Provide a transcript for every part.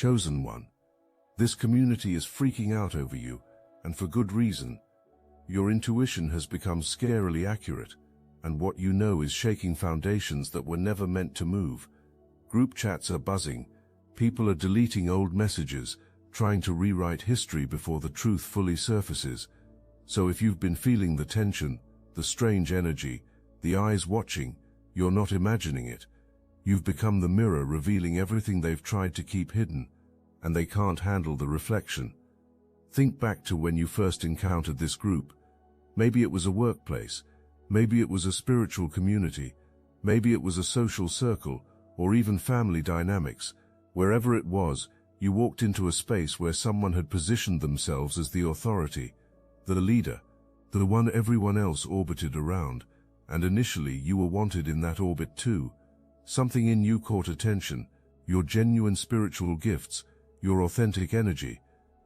chosen one. This community is freaking out over you, and for good reason. Your intuition has become scarily accurate, and what you know is shaking foundations that were never meant to move. Group chats are buzzing. People are deleting old messages, trying to rewrite history before the truth fully surfaces. So if you've been feeling the tension, the strange energy, the eyes watching, you're not imagining it. You've become the mirror revealing everything they've tried to keep hidden, and they can't handle the reflection. Think back to when you first encountered this group. Maybe it was a workplace, maybe it was a spiritual community, maybe it was a social circle, or even family dynamics. Wherever it was, you walked into a space where someone had positioned themselves as the authority, the leader, the one everyone else orbited around, and initially you were wanted in that orbit too. Something in you caught attention, your genuine spiritual gifts, your authentic energy,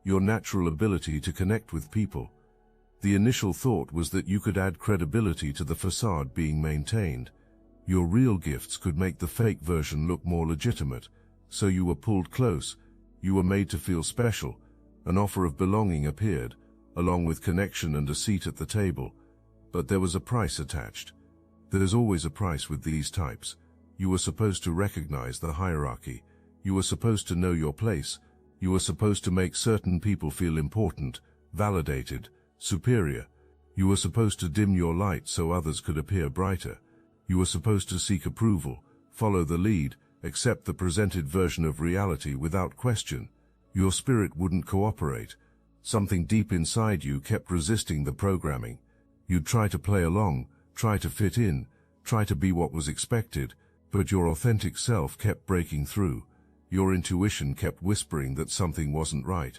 your natural ability to connect with people. The initial thought was that you could add credibility to the facade being maintained. Your real gifts could make the fake version look more legitimate, so you were pulled close, you were made to feel special. An offer of belonging appeared, along with connection and a seat at the table. But there was a price attached. There's always a price with these types. You were supposed to recognize the hierarchy. You were supposed to know your place. You were supposed to make certain people feel important, validated, superior. You were supposed to dim your light so others could appear brighter. You were supposed to seek approval, follow the lead, accept the presented version of reality without question. Your spirit wouldn't cooperate. Something deep inside you kept resisting the programming. You'd try to play along, try to fit in, try to be what was expected, but your authentic self kept breaking through. Your intuition kept whispering that something wasn't right.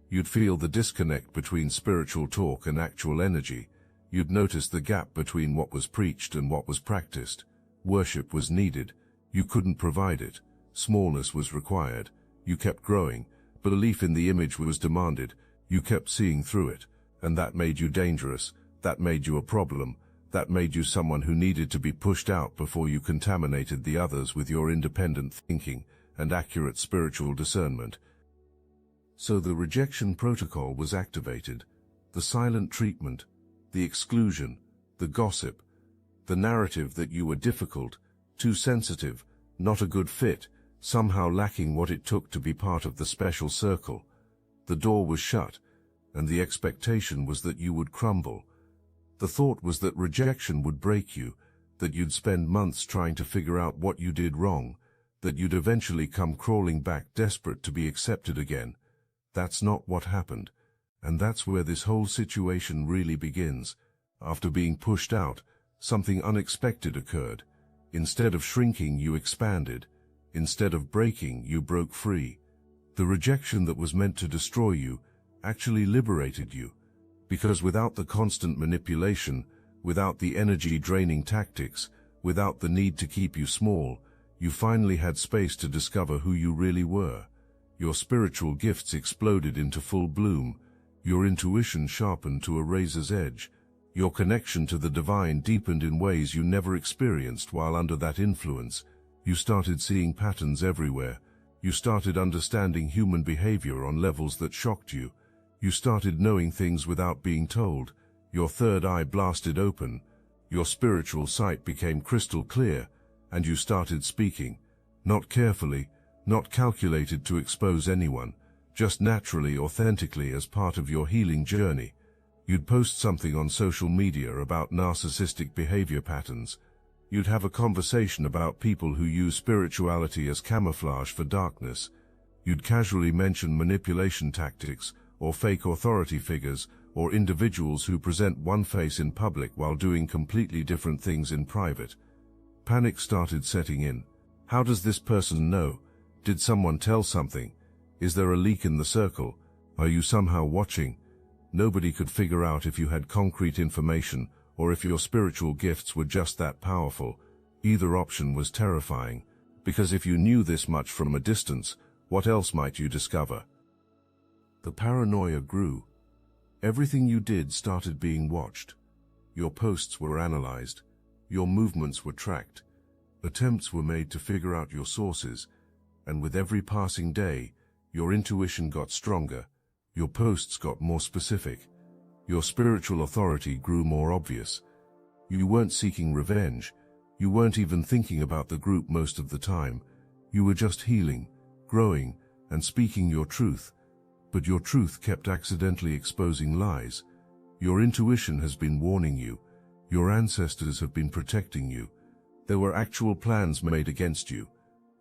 You'd feel the disconnect between spiritual talk and actual energy. You'd notice the gap between what was preached and what was practiced. Worship was needed. You couldn't provide it. Smallness was required. You kept growing. Belief in the image was demanded. You kept seeing through it. And that made you dangerous. That made you a problem. That made you someone who needed to be pushed out before you contaminated the others with your independent thinking and accurate spiritual discernment. So the rejection protocol was activated. The silent treatment, the exclusion, the gossip, the narrative that you were difficult, too sensitive, not a good fit, somehow lacking what it took to be part of the special circle. The door was shut, and the expectation was that you would crumble. The thought was that rejection would break you, that you'd spend months trying to figure out what you did wrong, that you'd eventually come crawling back desperate to be accepted again. That's not what happened, and that's where this whole situation really begins. After being pushed out, something unexpected occurred. Instead of shrinking, you expanded. Instead of breaking, you broke free. The rejection that was meant to destroy you actually liberated you, because without the constant manipulation, without the energy-draining tactics, without the need to keep you small, you finally had space to discover who you really were. Your spiritual gifts exploded into full bloom. Your intuition sharpened to a razor's edge. Your connection to the divine deepened in ways you never experienced while under that influence. You started seeing patterns everywhere. You started understanding human behavior on levels that shocked you. You started knowing things without being told. Your third eye blasted open. Your spiritual sight became crystal clear, and you started speaking. Not carefully, not calculated to expose anyone, just naturally, authentically as part of your healing journey. You'd post something on social media about narcissistic behavior patterns. You'd have a conversation about people who use spirituality as camouflage for darkness. You'd casually mention manipulation tactics, or fake authority figures, or individuals who present one face in public while doing completely different things in private. Panic started setting in. How does this person know? Did someone tell something? Is there a leak in the circle? Are you somehow watching? Nobody could figure out if you had concrete information or if your spiritual gifts were just that powerful. Either option was terrifying, because if you knew this much from a distance, what else might you discover? The paranoia grew. Everything you did started being watched. Your posts were analyzed. Your movements were tracked. Attempts were made to figure out your sources, and with every passing day, Your intuition got stronger. Your posts got more specific. Your spiritual authority grew more obvious. You weren't seeking revenge. You weren't even thinking about the group most of the time. You were just healing, growing, and speaking your truth. But your truth kept accidentally exposing lies. Your intuition has been warning you. Your ancestors have been protecting you. There were actual plans made against you.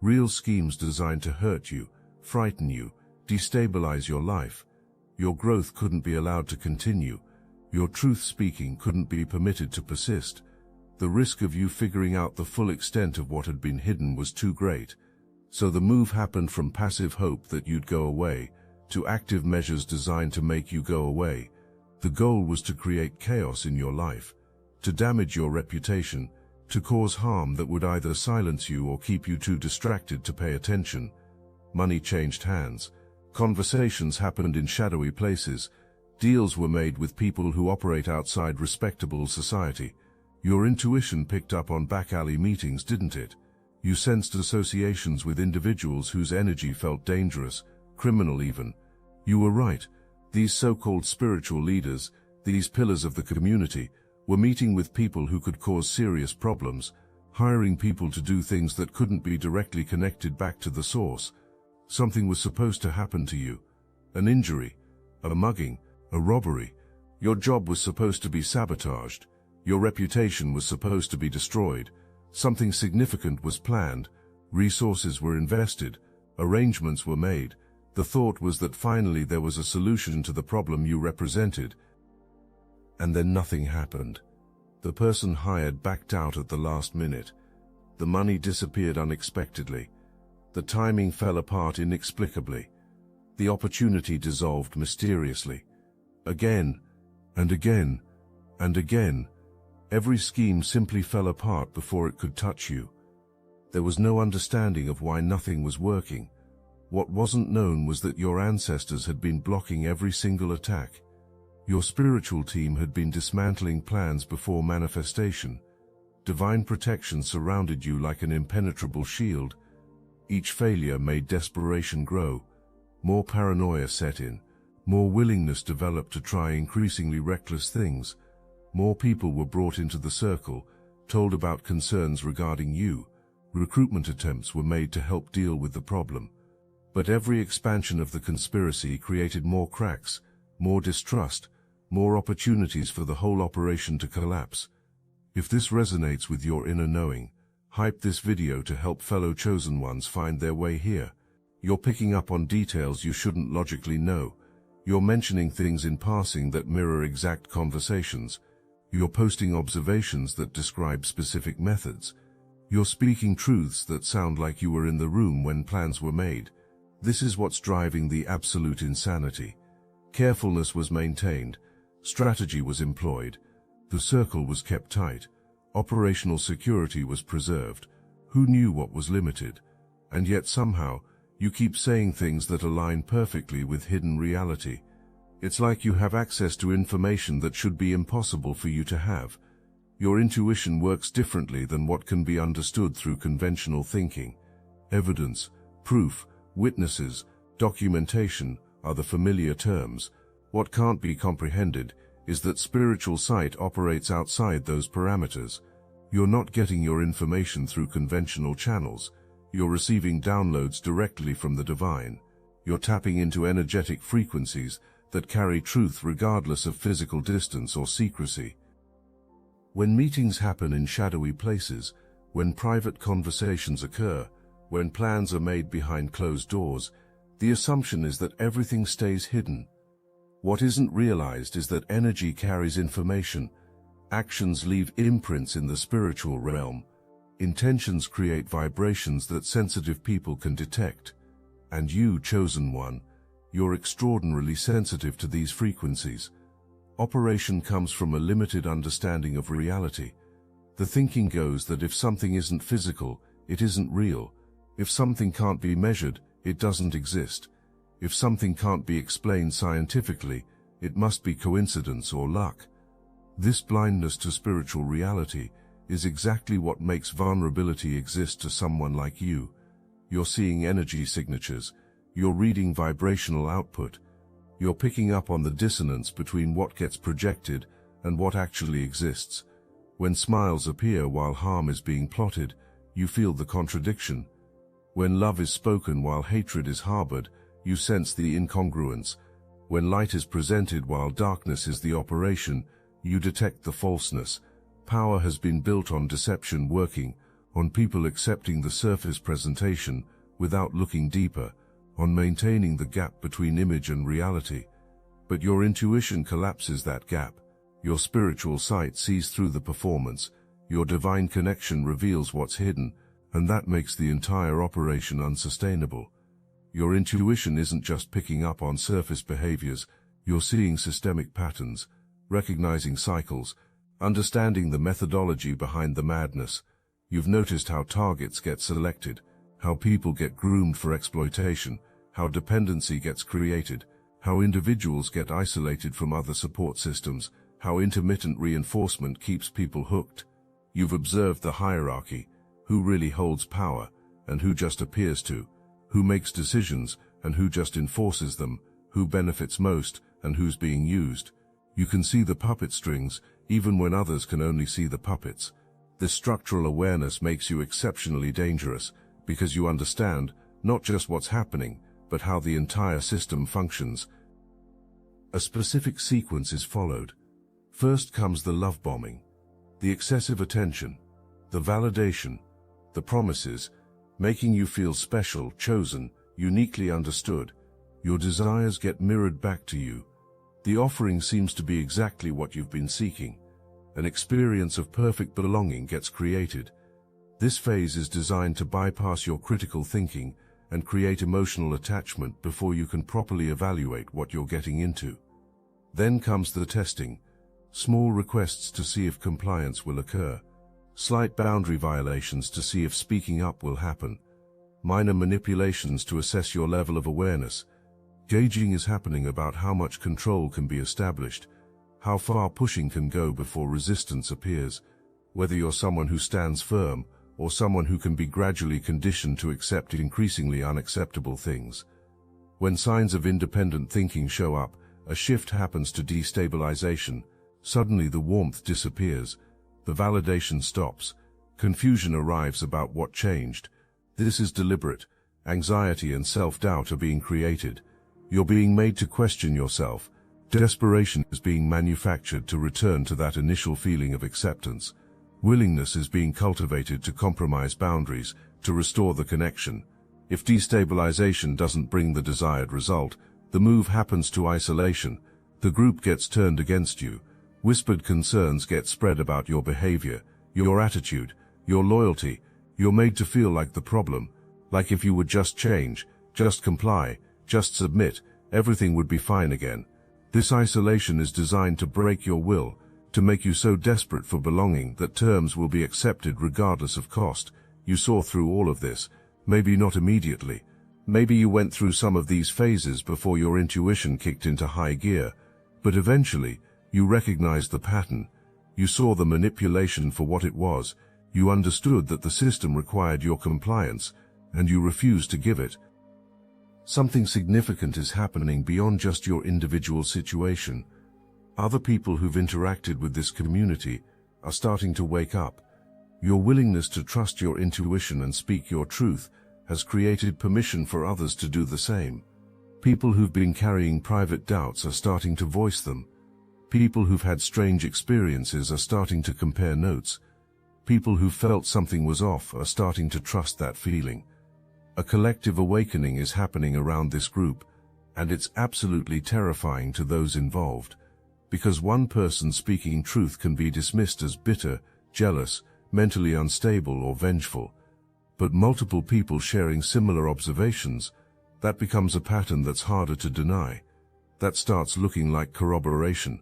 Real schemes designed to hurt you, frighten you, destabilize your life. Your growth couldn't be allowed to continue. Your truth-speaking couldn't be permitted to persist. The risk of you figuring out the full extent of what had been hidden was too great. So the move happened from passive hope that you'd go away to active measures designed to make you go away. The goal was to create chaos in your life, to damage your reputation, to cause harm that would either silence you or keep you too distracted to pay attention. Money changed hands. Conversations happened in shadowy places. Deals were made with people who operate outside respectable society. Your intuition picked up on back-alley meetings, didn't it? You sensed associations with individuals whose energy felt dangerous, criminal even. You were right. These so-called spiritual leaders, these pillars of the community, were meeting with people who could cause serious problems, hiring people to do things that couldn't be directly connected back to the source. Something was supposed to happen to you. An injury, a mugging, a robbery. Your job was supposed to be sabotaged. Your reputation was supposed to be destroyed. Something significant was planned. Resources were invested. Arrangements were made. The thought was that finally there was a solution to the problem you represented. And then nothing happened. The person hired backed out at the last minute. The money disappeared unexpectedly. The timing fell apart inexplicably. The opportunity dissolved mysteriously. Again, and again, and again. Every scheme simply fell apart before it could touch you. There was no understanding of why nothing was working. What wasn't known was that your ancestors had been blocking every single attack. Your spiritual team had been dismantling plans before manifestation. Divine protection surrounded you like an impenetrable shield. Each failure made desperation grow. More paranoia set in. More willingness developed to try increasingly reckless things. More people were brought into the circle, told about concerns regarding you. Recruitment attempts were made to help deal with the problem. But every expansion of the conspiracy created more cracks, more distrust, more opportunities for the whole operation to collapse. If this resonates with your inner knowing, hype this video to help fellow chosen ones find their way here. You're picking up on details you shouldn't logically know. You're mentioning things in passing that mirror exact conversations. You're posting observations that describe specific methods. You're speaking truths that sound like you were in the room when plans were made. This is what's driving the absolute insanity. Carefulness was maintained. Strategy was employed. The circle was kept tight. Operational security was preserved. Who knew what was limited? And yet somehow, you keep saying things that align perfectly with hidden reality. It's like you have access to information that should be impossible for you to have. Your intuition works differently than what can be understood through conventional thinking. Evidence, proof, witnesses, documentation are the familiar terms. What can't be comprehended is that spiritual sight operates outside those parameters. You're not getting your information through conventional channels. You're receiving downloads directly from the divine. You're tapping into energetic frequencies that carry truth regardless of physical distance or secrecy. When meetings happen in shadowy places, when private conversations occur, when plans are made behind closed doors, the assumption is that everything stays hidden. What isn't realized is that energy carries information. Actions leave imprints in the spiritual realm. Intentions create vibrations that sensitive people can detect. And you, chosen one, you're extraordinarily sensitive to these frequencies. Operation comes from a limited understanding of reality. The thinking goes that if something isn't physical, it isn't real. If something can't be measured, it doesn't exist. If something can't be explained scientifically, it must be coincidence or luck. This blindness to spiritual reality is exactly what makes vulnerability exist to someone like you. You're seeing energy signatures. You're reading vibrational output. You're picking up on the dissonance between what gets projected and what actually exists. When smiles appear while harm is being plotted, you feel the contradiction. When love is spoken while hatred is harbored, you sense the incongruence. When light is presented while darkness is the operation, you detect the falseness. Power has been built on deception working, on people accepting the surface presentation without looking deeper, on maintaining the gap between image and reality. But your intuition collapses that gap. Your spiritual sight sees through the performance. Your divine connection reveals what's hidden, and that makes the entire operation unsustainable. Your intuition isn't just picking up on surface behaviors, you're seeing systemic patterns, recognizing cycles, understanding the methodology behind the madness. You've noticed how targets get selected, how people get groomed for exploitation, how dependency gets created, how individuals get isolated from other support systems, how intermittent reinforcement keeps people hooked. You've observed the hierarchy, who really holds power, and who just appears to, who makes decisions, and who just enforces them, who benefits most, and who's being used. You can see the puppet strings, even when others can only see the puppets. This structural awareness makes you exceptionally dangerous, because you understand, not just what's happening, but how the entire system functions. A specific sequence is followed. First comes the love bombing, the excessive attention, the validation, the promises, making you feel special, chosen, uniquely understood. Your desires get mirrored back to you. The offering seems to be exactly what you've been seeking. An experience of perfect belonging gets created. This phase is designed to bypass your critical thinking and create emotional attachment before you can properly evaluate what you're getting into. Then comes the testing, small requests to see if compliance will occur, slight boundary violations to see if speaking up will happen, minor manipulations to assess your level of awareness. Gauging is happening about how much control can be established, how far pushing can go before resistance appears, whether you're someone who stands firm or someone who can be gradually conditioned to accept increasingly unacceptable things. When signs of independent thinking show up, a shift happens to destabilization. Suddenly the warmth disappears, the validation stops, confusion arrives about what changed. This is deliberate. Anxiety and self-doubt are being created. You're being made to question yourself. Desperation is being manufactured to return to that initial feeling of acceptance. Willingness is being cultivated to compromise boundaries, to restore the connection. If destabilization doesn't bring the desired result, the move happens to isolation. The group gets turned against you. Whispered concerns get spread about your behavior, your attitude, your loyalty. You're made to feel like the problem, like if you would just change, just comply, just submit, everything would be fine again. This isolation is designed to break your will, to make you so desperate for belonging that terms will be accepted regardless of cost. You saw through all of this, maybe not immediately. Maybe you went through some of these phases before your intuition kicked into high gear, but eventually, you recognized the pattern. You saw the manipulation for what it was. You understood that the system required your compliance, and you refused to give it. Something significant is happening beyond just your individual situation. Other people who've interacted with this community are starting to wake up. Your willingness to trust your intuition and speak your truth has created permission for others to do the same. People who've been carrying private doubts are starting to voice them. People who've had strange experiences are starting to compare notes. People who felt something was off are starting to trust that feeling. A collective awakening is happening around this group, and it's absolutely terrifying to those involved, because one person speaking truth can be dismissed as bitter, jealous, mentally unstable, or vengeful. But multiple people sharing similar observations, that becomes a pattern that's harder to deny. That starts looking like corroboration.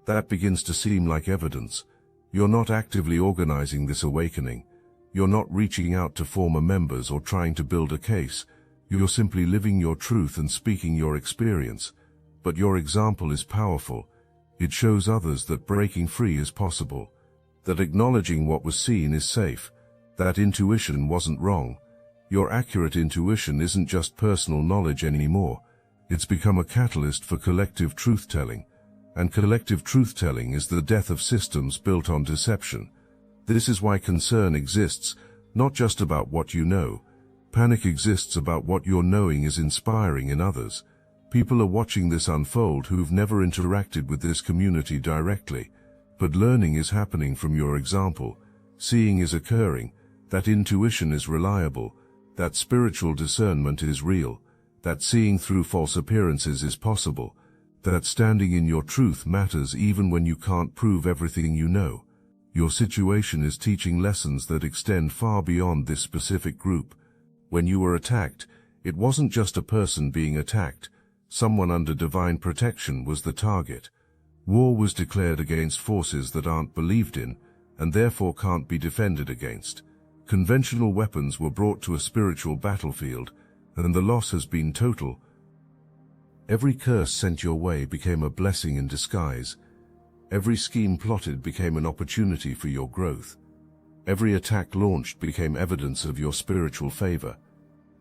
That begins to seem like evidence. You're not actively organizing this awakening. You're not reaching out to former members or trying to build a case. You're simply living your truth and speaking your experience. But your example is powerful. It shows others that breaking free is possible, that acknowledging what was seen is safe, that intuition wasn't wrong. Your accurate intuition isn't just personal knowledge anymore. It's become a catalyst for collective truth-telling. And collective truth-telling is the death of systems built on deception. This is why concern exists, not just about what you know. Panic exists about what your knowing is inspiring in others. People are watching this unfold who've never interacted with this community directly. But learning is happening from your example. Seeing is occurring. That intuition is reliable. That spiritual discernment is real. That seeing through false appearances is possible. That standing in your truth matters even when you can't prove everything you know. Your situation is teaching lessons that extend far beyond this specific group. When you were attacked, it wasn't just a person being attacked. Someone under divine protection was the target. War was declared against forces that aren't believed in, and therefore can't be defended against. Conventional weapons were brought to a spiritual battlefield, and the loss has been total. Every curse sent your way became a blessing in disguise. Every scheme plotted became an opportunity for your growth. Every attack launched became evidence of your spiritual favor.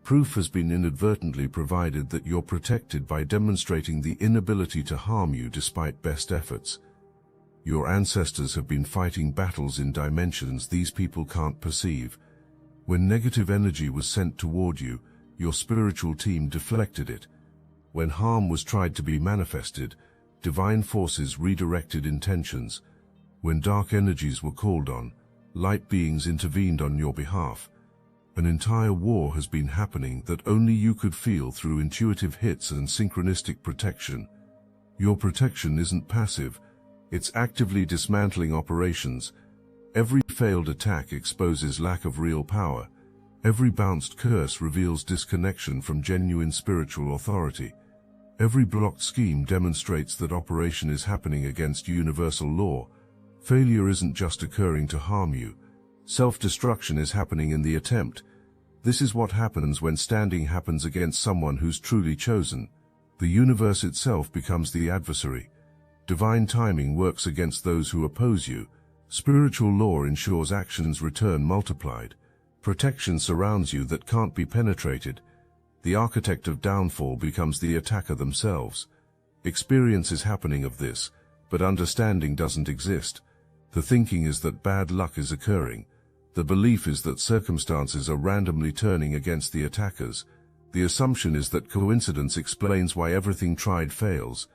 Proof has been inadvertently provided that you're protected by demonstrating the inability to harm you despite best efforts. Your ancestors have been fighting battles in dimensions these people can't perceive. When negative energy was sent toward you, your spiritual team deflected it. When harm was tried to be manifested, divine forces redirected intentions. When dark energies were called on, light beings intervened on your behalf. An entire war has been happening that only you could feel through intuitive hits and synchronistic protection. Your protection isn't passive, it's actively dismantling operations. Every failed attack exposes lack of real power. Every bounced curse reveals disconnection from genuine spiritual authority. Every blocked scheme demonstrates that operation is happening against universal law. Failure isn't just occurring to harm you. Self-destruction is happening in the attempt. This is what happens when standing happens against someone who's truly chosen. The universe itself becomes the adversary. Divine timing works against those who oppose you. Spiritual law ensures actions return multiplied. Protection surrounds you that can't be penetrated. The architect of downfall becomes the attacker themselves. Experience is happening of this, but understanding doesn't exist. The thinking is that bad luck is occurring. The belief is that circumstances are randomly turning against the attackers. The assumption is that coincidence explains why everything tried fails.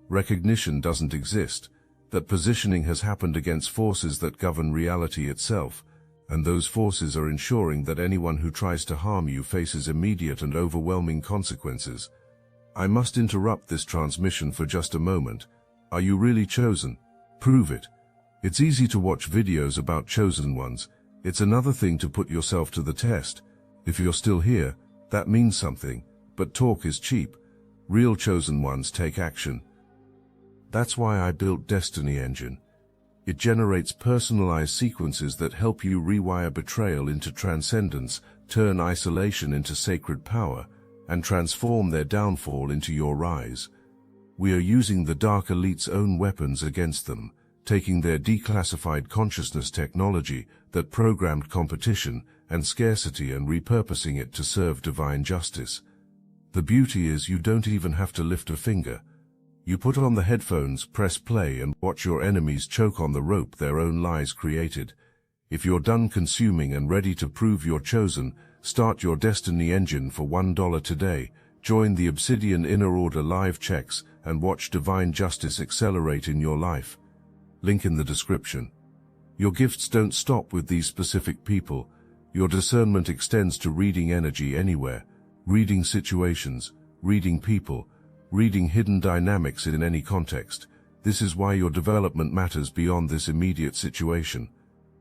Recognition doesn't exist. That positioning has happened against forces that govern reality itself. And those forces are ensuring that anyone who tries to harm you faces immediate and overwhelming consequences. I must interrupt this transmission for just a moment. Are you really chosen? Prove it. It's easy to watch videos about chosen ones. It's another thing to put yourself to the test. If you're still here, that means something, but talk is cheap. Real chosen ones take action. That's why I built Destiny Engine. It generates personalized sequences that help you rewire betrayal into transcendence, turn isolation into sacred power, and transform their downfall into your rise. We are using the Dark Elite's own weapons against them, taking their declassified consciousness technology that programmed competition and scarcity and repurposing it to serve divine justice. The beauty is you don't even have to lift a finger. You put on the headphones, press play, and watch your enemies choke on the rope their own lies created. If you're done consuming and ready to prove you're chosen, start your Destiny Engine for $1 today. Join the Obsidian Inner Order live checks and watch divine justice accelerate in your life. Link in the description. Your gifts don't stop with these specific people. Your discernment extends to reading energy anywhere, reading situations, reading people, reading hidden dynamics in any context. This is why your development matters beyond this immediate situation.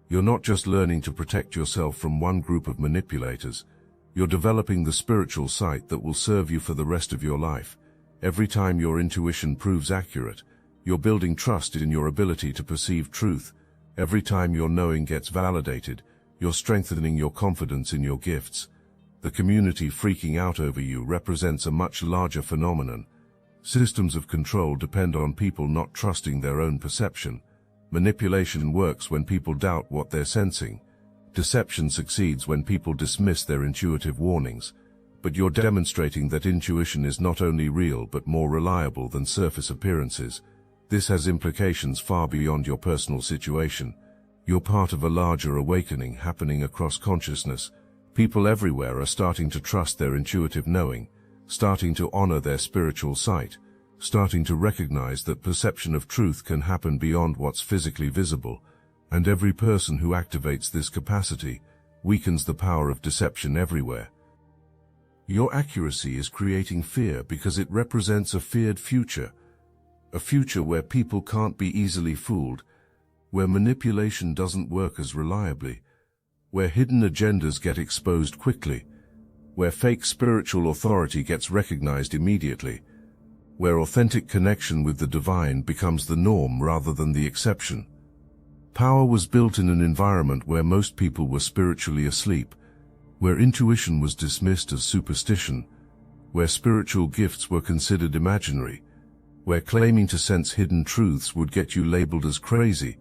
You're not just learning to protect yourself from one group of manipulators. You're developing the spiritual sight that will serve you for the rest of your life. Every time your intuition proves accurate, you're building trust in your ability to perceive truth. Every time your knowing gets validated, you're strengthening your confidence in your gifts. The community freaking out over you represents a much larger phenomenon. Systems of control depend on people not trusting their own perception. Manipulation works when people doubt what they're sensing. Deception succeeds when people dismiss their intuitive warnings, but you're demonstrating that intuition is not only real but more reliable than surface appearances. This has implications far beyond your personal situation. You're part of a larger awakening happening across consciousness. People everywhere are starting to trust their intuitive knowing, starting to honor their spiritual sight, starting to recognize that perception of truth can happen beyond what's physically visible, and every person who activates this capacity weakens the power of deception everywhere. Your accuracy is creating fear because it represents a feared future, a future where people can't be easily fooled, where manipulation doesn't work as reliably, where hidden agendas get exposed quickly, where fake spiritual authority gets recognized immediately, where authentic connection with the divine becomes the norm rather than the exception. Power was built in an environment where most people were spiritually asleep, where intuition was dismissed as superstition, where spiritual gifts were considered imaginary, where claiming to sense hidden truths would get you labeled as crazy.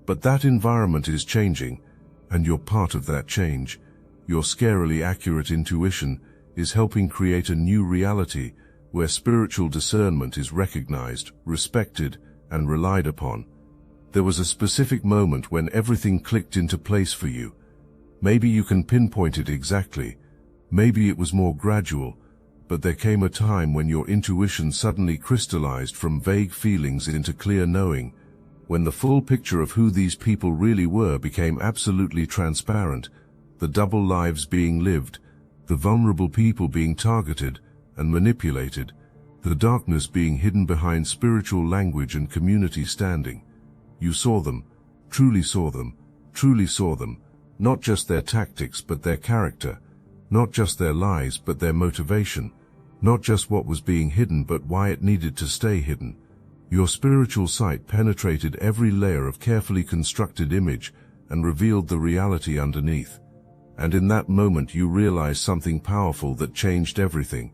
But that environment is changing, and you're part of that change. Your scarily accurate intuition is helping create a new reality where spiritual discernment is recognized, respected, and relied upon. There was a specific moment when everything clicked into place for you. Maybe you can pinpoint it exactly. Maybe it was more gradual, but there came a time when your intuition suddenly crystallized from vague feelings into clear knowing, when the full picture of who these people really were became absolutely transparent, the double lives being lived, the vulnerable people being targeted and manipulated, the darkness being hidden behind spiritual language and community standing. You saw them, truly saw them, truly saw them, not just their tactics but their character, not just their lies but their motivation, not just what was being hidden but why it needed to stay hidden. Your spiritual sight penetrated every layer of carefully constructed image and revealed the reality underneath. And in that moment you realized something powerful that changed everything.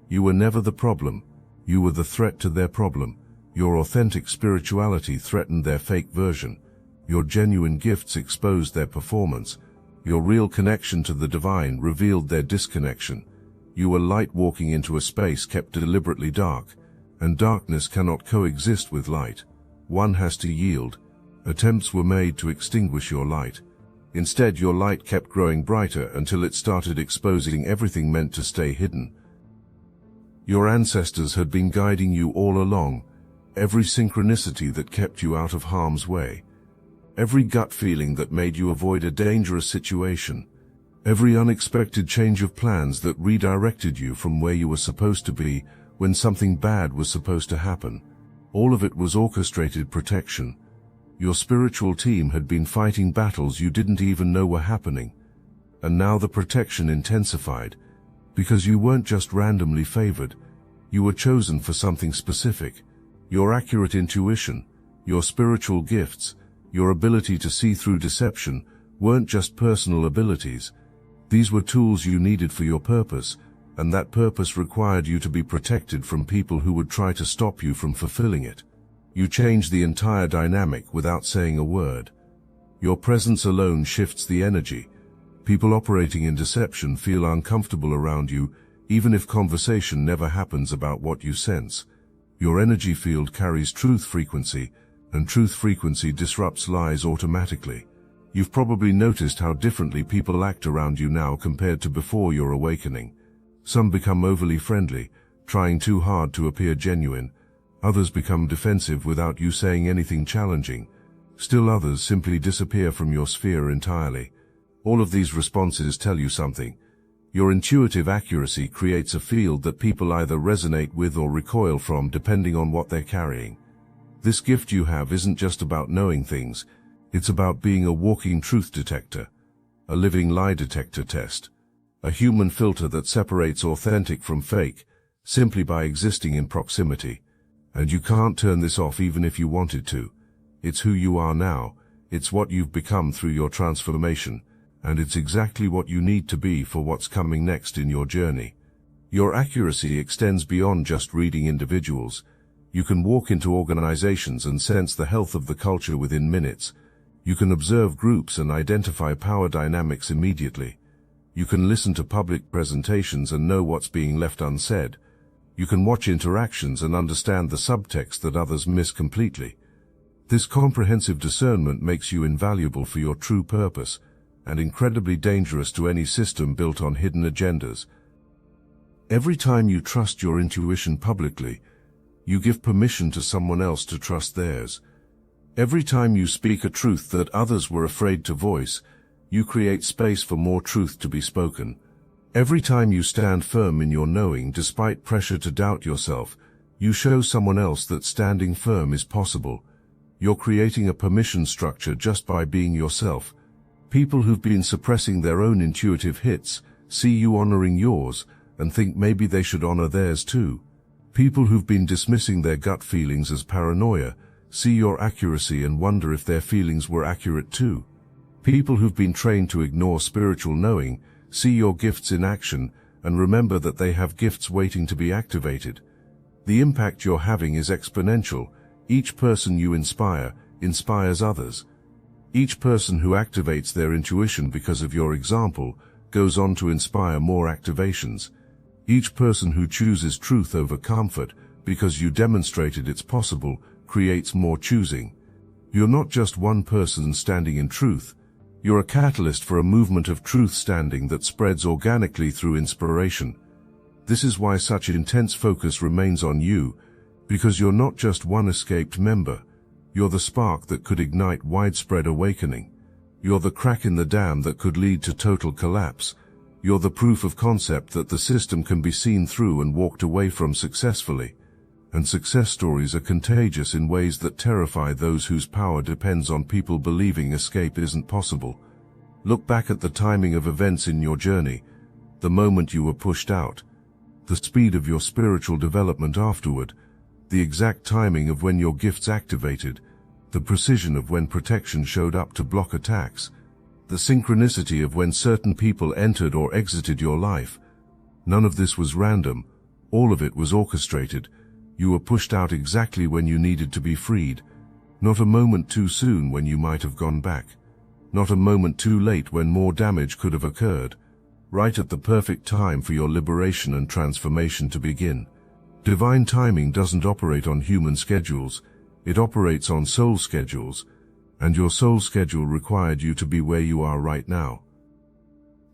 You were never the problem. You were the threat to their problem. Your authentic spirituality threatened their fake version. Your genuine gifts exposed their performance. Your real connection to the divine revealed their disconnection. You were light walking into a space kept deliberately dark, and darkness cannot coexist with light. One has to yield. Attempts were made to extinguish your light. Instead, your light kept growing brighter until it started exposing everything meant to stay hidden. Your ancestors had been guiding you all along, every synchronicity that kept you out of harm's way, every gut feeling that made you avoid a dangerous situation, every unexpected change of plans that redirected you from where you were supposed to be when something bad was supposed to happen. All of it was orchestrated protection. Your spiritual team had been fighting battles you didn't even know were happening. And now the protection intensified, because you weren't just randomly favored, you were chosen for something specific. Your accurate intuition, your spiritual gifts, your ability to see through deception weren't just personal abilities. These were tools you needed for your purpose, and that purpose required you to be protected from people who would try to stop you from fulfilling it. You changed the entire dynamic without saying a word. Your presence alone shifts the energy. People operating in deception feel uncomfortable around you, even if conversation never happens about what you sense. Your energy field carries truth frequency, and truth frequency disrupts lies automatically. You've probably noticed how differently people act around you now compared to before your awakening. Some become overly friendly, trying too hard to appear genuine. Others become defensive without you saying anything challenging. Still others simply disappear from your sphere entirely. All of these responses tell you something. Your intuitive accuracy creates a field that people either resonate with or recoil from depending on what they're carrying. This gift you have isn't just about knowing things, it's about being a walking truth detector, a living lie detector test, a human filter that separates authentic from fake, simply by existing in proximity. And you can't turn this off even if you wanted to. It's who you are now, it's what you've become through your transformation, and it's exactly what you need to be for what's coming next in your journey. Your accuracy extends beyond just reading individuals. You can walk into organizations and sense the health of the culture within minutes. You can observe groups and identify power dynamics immediately. You can listen to public presentations and know what's being left unsaid. You can watch interactions and understand the subtext that others miss completely. This comprehensive discernment makes you invaluable for your true purpose and incredibly dangerous to any system built on hidden agendas. Every time you trust your intuition publicly, you give permission to someone else to trust theirs. Every time you speak a truth that others were afraid to voice, you create space for more truth to be spoken. Every time you stand firm in your knowing despite pressure to doubt yourself, you show someone else that standing firm is possible. You're creating a permission structure just by being yourself. People who've been suppressing their own intuitive hits see you honoring yours and think maybe they should honor theirs too. People who've been dismissing their gut feelings as paranoia see your accuracy and wonder if their feelings were accurate too. People who've been trained to ignore spiritual knowing see your gifts in action and remember that they have gifts waiting to be activated. The impact you're having is exponential. Each person you inspire inspires others. Each person who activates their intuition because of your example goes on to inspire more activations. Each person who chooses truth over comfort because you demonstrated it's possible creates more choosing. You're not just one person standing in truth. You're a catalyst for a movement of truth standing that spreads organically through inspiration. This is why such intense focus remains on you, because you're not just one escaped member. You're the spark that could ignite widespread awakening. You're the crack in the dam that could lead to total collapse. You're the proof of concept that the system can be seen through and walked away from successfully. And success stories are contagious in ways that terrify those whose power depends on people believing escape isn't possible. Look back at the timing of events in your journey, the moment you were pushed out, the speed of your spiritual development afterward, the exact timing of when your gifts activated, the precision of when protection showed up to block attacks, the synchronicity of when certain people entered or exited your life. None of this was random. All of it was orchestrated. You were pushed out exactly when you needed to be freed. Not a moment too soon when you might have gone back. Not a moment too late when more damage could have occurred. Right at the perfect time for your liberation and transformation to begin. Divine timing doesn't operate on human schedules, it operates on soul schedules, and your soul schedule required you to be where you are right now.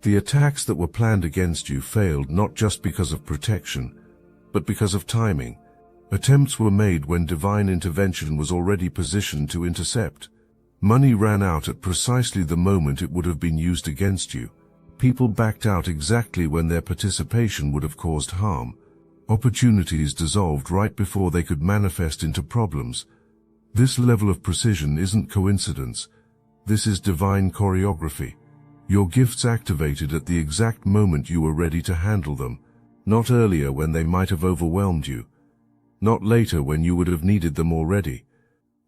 The attacks that were planned against you failed not just because of protection, but because of timing. Attempts were made when divine intervention was already positioned to intercept. Money ran out at precisely the moment it would have been used against you. People backed out exactly when their participation would have caused harm. Opportunities dissolved right before they could manifest into problems. This level of precision isn't coincidence. This is divine choreography. Your gifts activated at the exact moment you were ready to handle them, not earlier when they might have overwhelmed you, not later when you would have needed them already,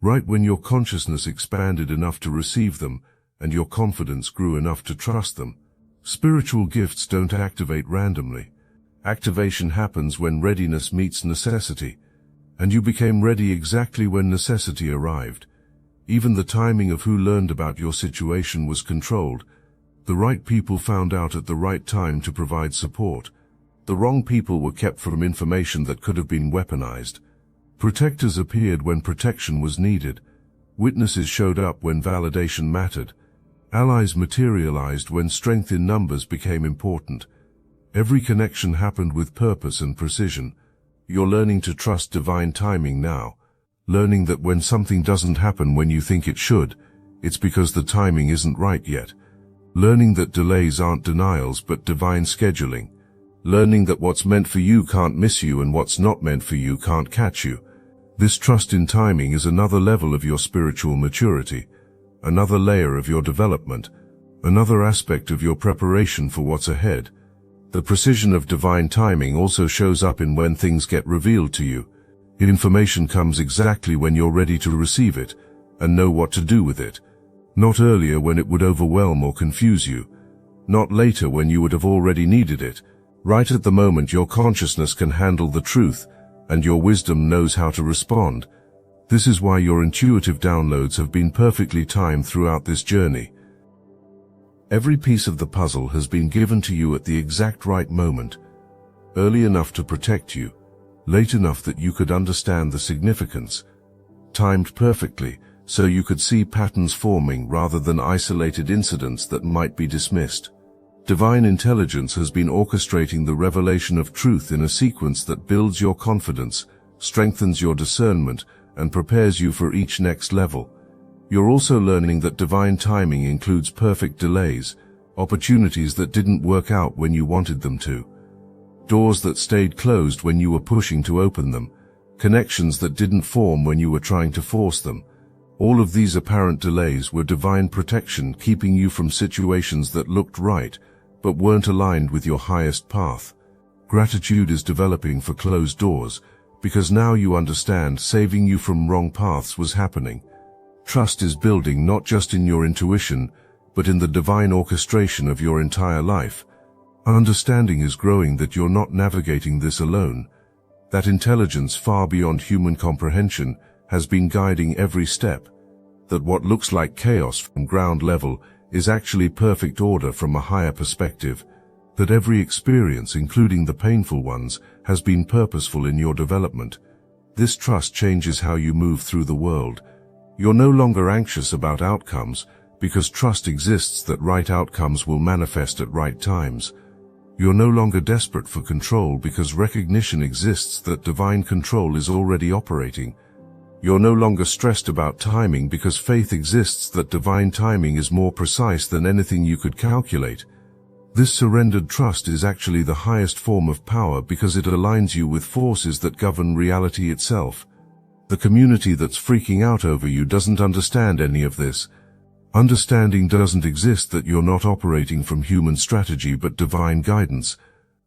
right when your consciousness expanded enough to receive them and your confidence grew enough to trust them. Spiritual gifts don't activate randomly. Activation happens when readiness meets necessity, and you became ready exactly when necessity arrived. Even the timing of who learned about your situation was controlled. The right people found out at the right time to provide support. The wrong people were kept from information that could have been weaponized. Protectors appeared when protection was needed. Witnesses showed up when validation mattered. Allies materialized when strength in numbers became important. Every connection happened with purpose and precision. You're learning to trust divine timing now, learning that when something doesn't happen when you think it should, it's because the timing isn't right yet. Learning that delays aren't denials but divine scheduling. Learning that what's meant for you can't miss you and what's not meant for you can't catch you. This trust in timing is another level of your spiritual maturity, another layer of your development, another aspect of your preparation for what's ahead. The precision of divine timing also shows up in when things get revealed to you. Information comes exactly when you're ready to receive it and know what to do with it. Not earlier when it would overwhelm or confuse you. Not later when you would have already needed it. Right at the moment your consciousness can handle the truth and your wisdom knows how to respond. This is why your intuitive downloads have been perfectly timed throughout this journey. Every piece of the puzzle has been given to you at the exact right moment, early enough to protect you, late enough that you could understand the significance, timed perfectly so you could see patterns forming rather than isolated incidents that might be dismissed. Divine intelligence has been orchestrating the revelation of truth in a sequence that builds your confidence, strengthens your discernment, and prepares you for each next level. You're also learning that divine timing includes perfect delays, opportunities that didn't work out when you wanted them to, doors that stayed closed when you were pushing to open them, connections that didn't form when you were trying to force them. All of these apparent delays were divine protection keeping you from situations that looked right, but weren't aligned with your highest path. Gratitude is developing for closed doors, because now you understand saving you from wrong paths was happening. Trust is building not just in your intuition, but in the divine orchestration of your entire life. Understanding is growing that you're not navigating this alone. That intelligence far beyond human comprehension has been guiding every step. That what looks like chaos from ground level is actually perfect order from a higher perspective. That every experience, including the painful ones, has been purposeful in your development. This trust changes how you move through the world. You're no longer anxious about outcomes, because trust exists that right outcomes will manifest at right times. You're no longer desperate for control because recognition exists that divine control is already operating. You're no longer stressed about timing because faith exists that divine timing is more precise than anything you could calculate. This surrendered trust is actually the highest form of power because it aligns you with forces that govern reality itself. The community that's freaking out over you doesn't understand any of this. Understanding doesn't exist that you're not operating from human strategy but divine guidance.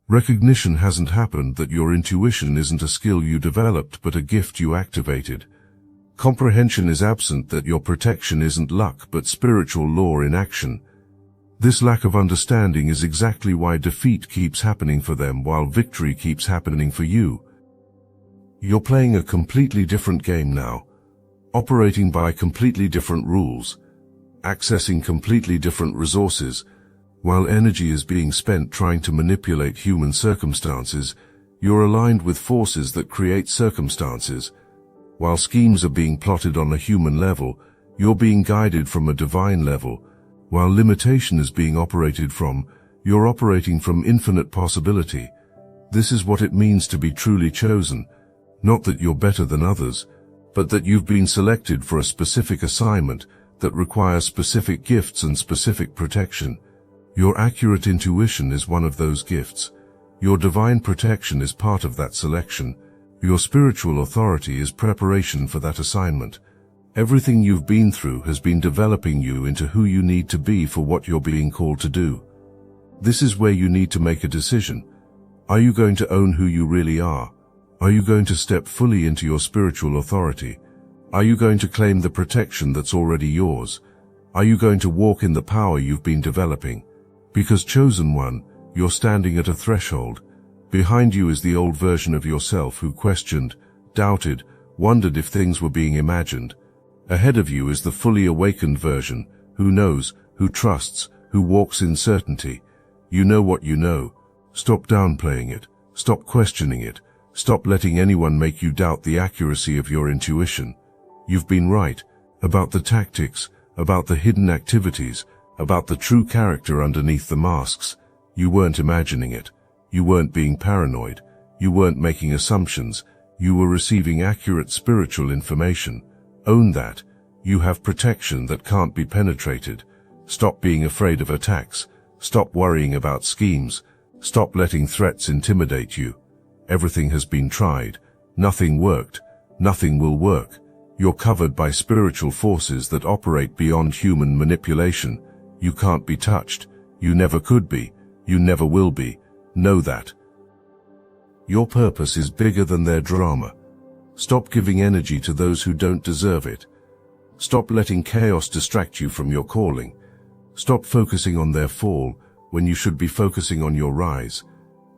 Recognition hasn't happened that your intuition isn't a skill you developed but a gift you activated. Comprehension is absent that your protection isn't luck but spiritual law in action. This lack of understanding is exactly why defeat keeps happening for them while victory keeps happening for you. You're playing a completely different game now, operating by completely different rules, accessing completely different resources. While energy is being spent trying to manipulate human circumstances, you're aligned with forces that create circumstances. While schemes are being plotted on a human level, you're being guided from a divine level. While limitation is being operated from, you're operating from infinite possibility. This is what it means to be truly chosen. Not that you're better than others, but that you've been selected for a specific assignment that requires specific gifts and specific protection. Your accurate intuition is one of those gifts. Your divine protection is part of that selection. Your spiritual authority is preparation for that assignment. Everything you've been through has been developing you into who you need to be for what you're being called to do. This is where you need to make a decision. Are you going to own who you really are? Are you going to step fully into your spiritual authority? Are you going to claim the protection that's already yours? Are you going to walk in the power you've been developing? Because chosen one, you're standing at a threshold. Behind you is the old version of yourself who questioned, doubted, wondered if things were being imagined. Ahead of you is the fully awakened version, who knows, who trusts, who walks in certainty. You know what you know. Stop downplaying it. Stop questioning it. Stop letting anyone make you doubt the accuracy of your intuition. You've been right about the tactics, about the hidden activities, about the true character underneath the masks. You weren't imagining it. You weren't being paranoid. You weren't making assumptions. You were receiving accurate spiritual information. Own that. You have protection that can't be penetrated. Stop being afraid of attacks. Stop worrying about schemes. Stop letting threats intimidate you. Everything has been tried. Nothing worked. Nothing will work. You're covered by spiritual forces that operate beyond human manipulation. You can't be touched. You never could be. You never will be. Know that. Your purpose is bigger than their drama. Stop giving energy to those who don't deserve it. Stop letting chaos distract you from your calling. Stop focusing on their fall when you should be focusing on your rise.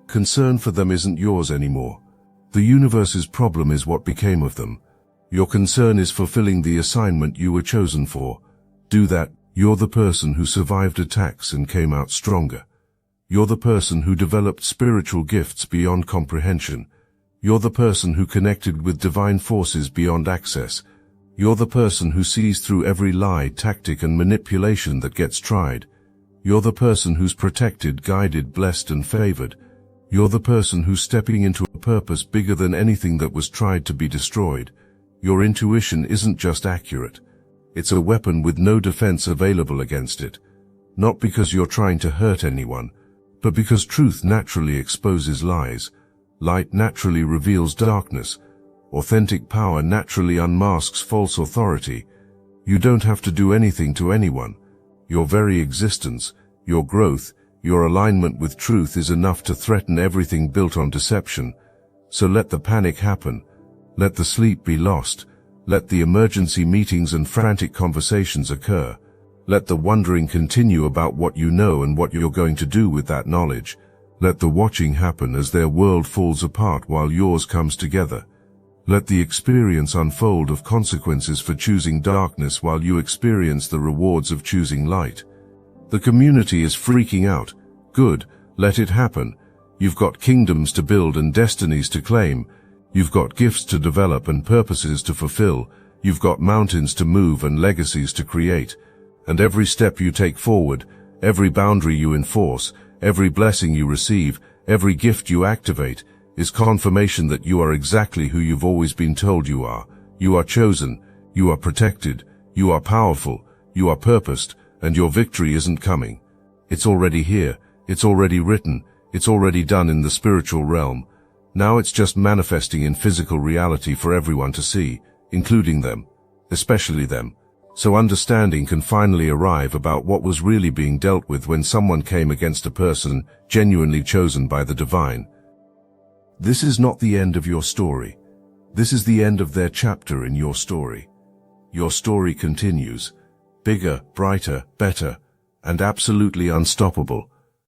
Concern for them isn't yours anymore. The universe's problem is what became of them. Your concern is fulfilling the assignment you were chosen for. Do that. You're the person who survived attacks and came out stronger. You're the person who developed spiritual gifts beyond comprehension. You're the person who connected with divine forces beyond access. You're the person who sees through every lie, tactic, and manipulation that gets tried. You're the person who's protected, guided, blessed, and favored. You're the person who's stepping into a purpose bigger than anything that was tried to be destroyed. Your intuition isn't just accurate. It's a weapon with no defense available against it. Not because you're trying to hurt anyone, but because truth naturally exposes lies. Light naturally reveals darkness. Authentic power naturally unmasks false authority. You don't have to do anything to anyone. Your very existence, your growth, your alignment with truth is enough to threaten everything built on deception. So let the panic happen. Let the sleep be lost. Let the emergency meetings and frantic conversations occur. Let the wondering continue about what you know and what you're going to do with that knowledge. Let the watching happen as their world falls apart while yours comes together. Let the experience unfold of consequences for choosing darkness while you experience the rewards of choosing light. The community is freaking out. Good, let it happen. You've got kingdoms to build and destinies to claim. You've got gifts to develop and purposes to fulfill. You've got mountains to move and legacies to create. And every step you take forward, every boundary you enforce, every blessing you receive, every gift you activate, is confirmation that you are exactly who you've always been told you are. You are chosen, you are protected, you are powerful, you are purposed, and your victory isn't coming. It's already here, it's already written, it's already done in the spiritual realm. Now it's just manifesting in physical reality for everyone to see, including them, especially them. So understanding can finally arrive about what was really being dealt with when someone came against a person genuinely chosen by the divine. This is not the end of your story. This is the end of their chapter in your story. Your story continues, bigger, brighter, better, and absolutely unstoppable.